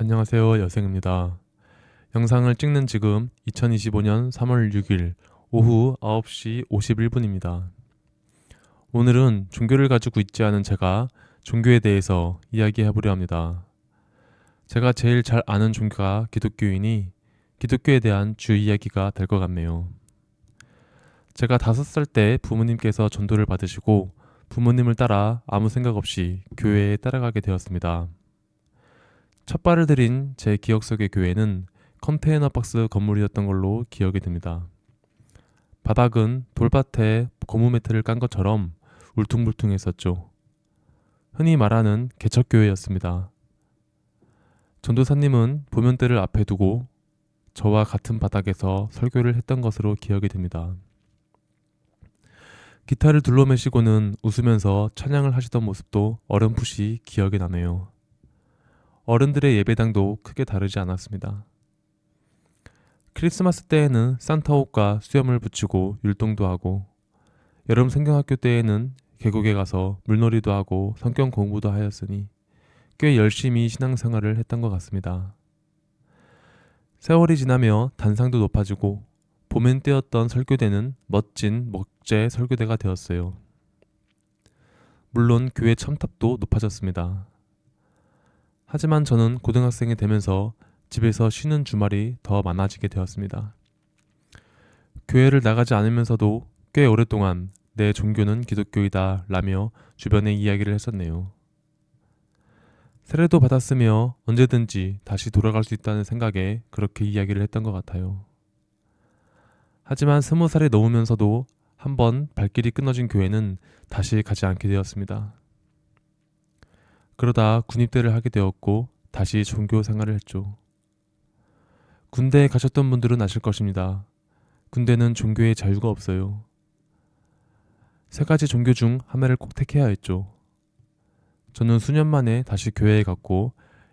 안녕하세요. 여생입니다. 영상을 찍는 지금 2025년 3월 6일 오후 9시 51분입니다. 오늘은 종교를 가지고 있지 않은 제가 종교에 대해서 이야기해보려 합니다. 제가 제일 잘 아는 종교가 기독교이니 기독교에 대한 주 이야기가 될 것 같네요. 제가 5살 때 부모님께서 전도를 받으시고 부모님을 따라 아무 생각 없이 교회에 따라가게 되었습니다. 첫 발을 들인 제 기억 속의 교회는 컨테이너 박스 건물이었던 걸로 기억이 됩니다. 바닥은 돌밭에 고무 매트를 깐 것처럼 울퉁불퉁했었죠. 흔히 말하는 개척교회였습니다. 전도사님은 보면대를 앞에 두고 저와 같은 바닥에서 설교를 했던 것으로 기억이 됩니다. 기타를 둘러매시고는 웃으면서 찬양을 하시던 모습도 어렴풋이 기억이 나네요. 어른들의 예배당도 크게 다르지 않았습니다. 크리스마스 때에는 산타 옷과 수염을 붙이고 율동도 하고, 여름 성경학교 때에는 계곡에 가서 물놀이도 하고 성경 공부도 하였으니 꽤 열심히 신앙생활을 했던 것 같습니다. 세월이 지나며 단상도 높아지고 봄엔 떼었던 설교대는 멋진 목재 설교대가 되었어요. 물론 교회 첨탑도 높아졌습니다. 하지만 저는 고등학생이 되면서 집에서 쉬는 주말이 더 많아지게 되었습니다. 교회를 나가지 않으면서도 꽤 오랫동안 내 종교는 기독교이다 라며 주변에 이야기를 했었네요. 세례도 받았으며 언제든지 다시 돌아갈 수 있다는 생각에 그렇게 이야기를 했던 것 같아요. 하지만 20살이 넘으면서도 한번 발길이 끊어진 교회는 다시 가지 않게 되었습니다. 그러다 군입대를 하게 되었고 다시 종교 생활을 했죠. 군대에 가셨던 분들은 아실 것입니다. 군대는 종교의 자유가 없어요. 3가지 종교 중 하나를 꼭 택해야 했죠. 저는 수년 만에 다시 교회에 갔고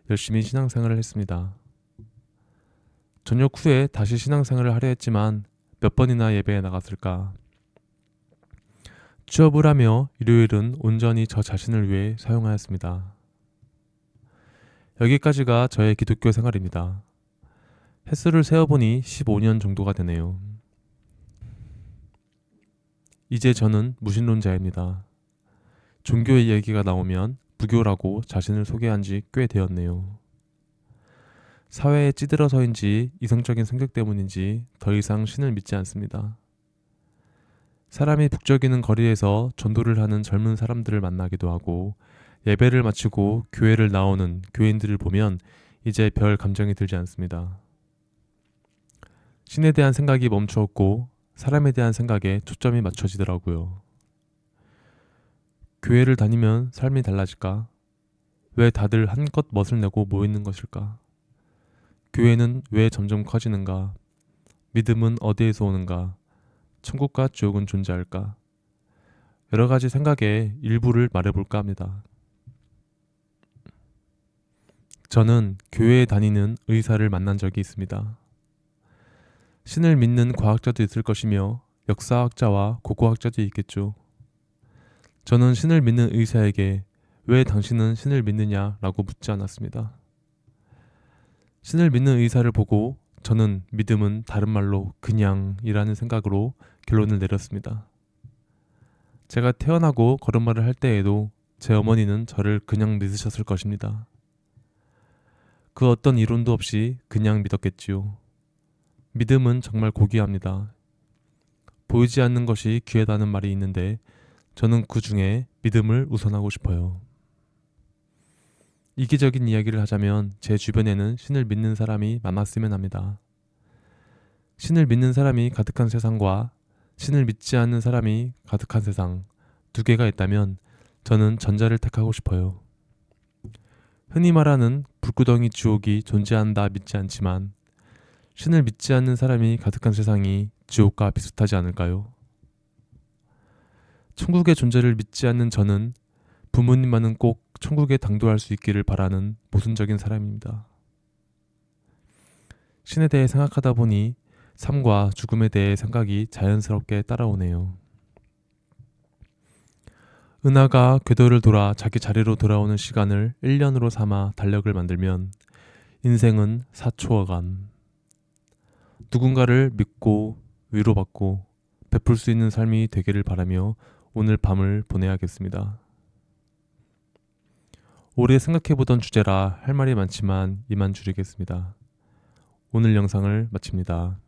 열심히 신앙생활을 했습니다. 저녁 후에 다시 신앙생활을 하려 했지만 몇 번이나 예배에 나갔을까. 취업을 하며 일요일은 온전히 저 자신을 위해 사용하였습니다. 여기까지가 저의 기독교 생활입니다. 횟수를 세어보니 15년 정도가 되네요. 이제 저는 무신론자입니다. 종교의 얘기가 나오면 불교라고 자신을 소개한 지 꽤 되었네요. 사회에 찌들어서인지 이성적인 성격 때문인지 더 이상 신을 믿지 않습니다. 사람이 북적이는 거리에서 전도를 하는 젊은 사람들을 만나기도 하고 예배를 마치고 교회를 나오는 교인들을 보면 이제 별 감정이 들지 않습니다. 신에 대한 생각이 멈추었고 사람에 대한 생각에 초점이 맞춰지더라고요. 교회를 다니면 삶이 달라질까? 왜 다들 한껏 멋을 내고 모이는 것일까? 교회는 왜 점점 커지는가? 믿음은 어디에서 오는가? 천국과 지옥은 존재할까? 여러 가지 생각의 일부를 말해볼까 합니다. 저는 교회에 다니는 의사를 만난 적이 있습니다. 신을 믿는 과학자도 있을 것이며 역사학자와 고고학자도 있겠죠. 저는 신을 믿는 의사에게 왜 당신은 신을 믿느냐 라고 묻지 않았습니다. 신을 믿는 의사를 보고 저는 믿음은 다른 말로 그냥이라는 생각으로 결론을 내렸습니다. 제가 태어나고 걸음마를 할 때에도 제 어머니는 저를 그냥 믿으셨을 것입니다. 그 어떤 이론도 없이 그냥 믿었겠지요. 믿음은 정말 고귀합니다. 보이지 않는 것이 귀하다는 말이 있는데 저는 그 중에 믿음을 우선하고 싶어요. 이기적인 이야기를 하자면 제 주변에는 신을 믿는 사람이 많았으면 합니다. 신을 믿는 사람이 가득한 세상과 신을 믿지 않는 사람이 가득한 세상, 두 개가 있다면 저는 전자를 택하고 싶어요. 흔히 말하는 불구덩이 지옥이 존재한다 믿지 않지만 신을 믿지 않는 사람이 가득한 세상이 지옥과 비슷하지 않을까요? 천국의 존재를 믿지 않는 저는 부모님만은 꼭 천국에 당도할 수 있기를 바라는 모순적인 사람입니다. 신에 대해 생각하다 보니 삶과 죽음에 대해 생각이 자연스럽게 따라오네요. 은하가 궤도를 돌아 자기 자리로 돌아오는 시간을 1년으로 삼아 달력을 만들면 인생은 4초간. 누군가를 믿고 위로받고 베풀 수 있는 삶이 되기를 바라며 오늘 밤을 보내야겠습니다. 오래 생각해보던 주제라 할 말이 많지만 이만 줄이겠습니다. 오늘 영상을 마칩니다.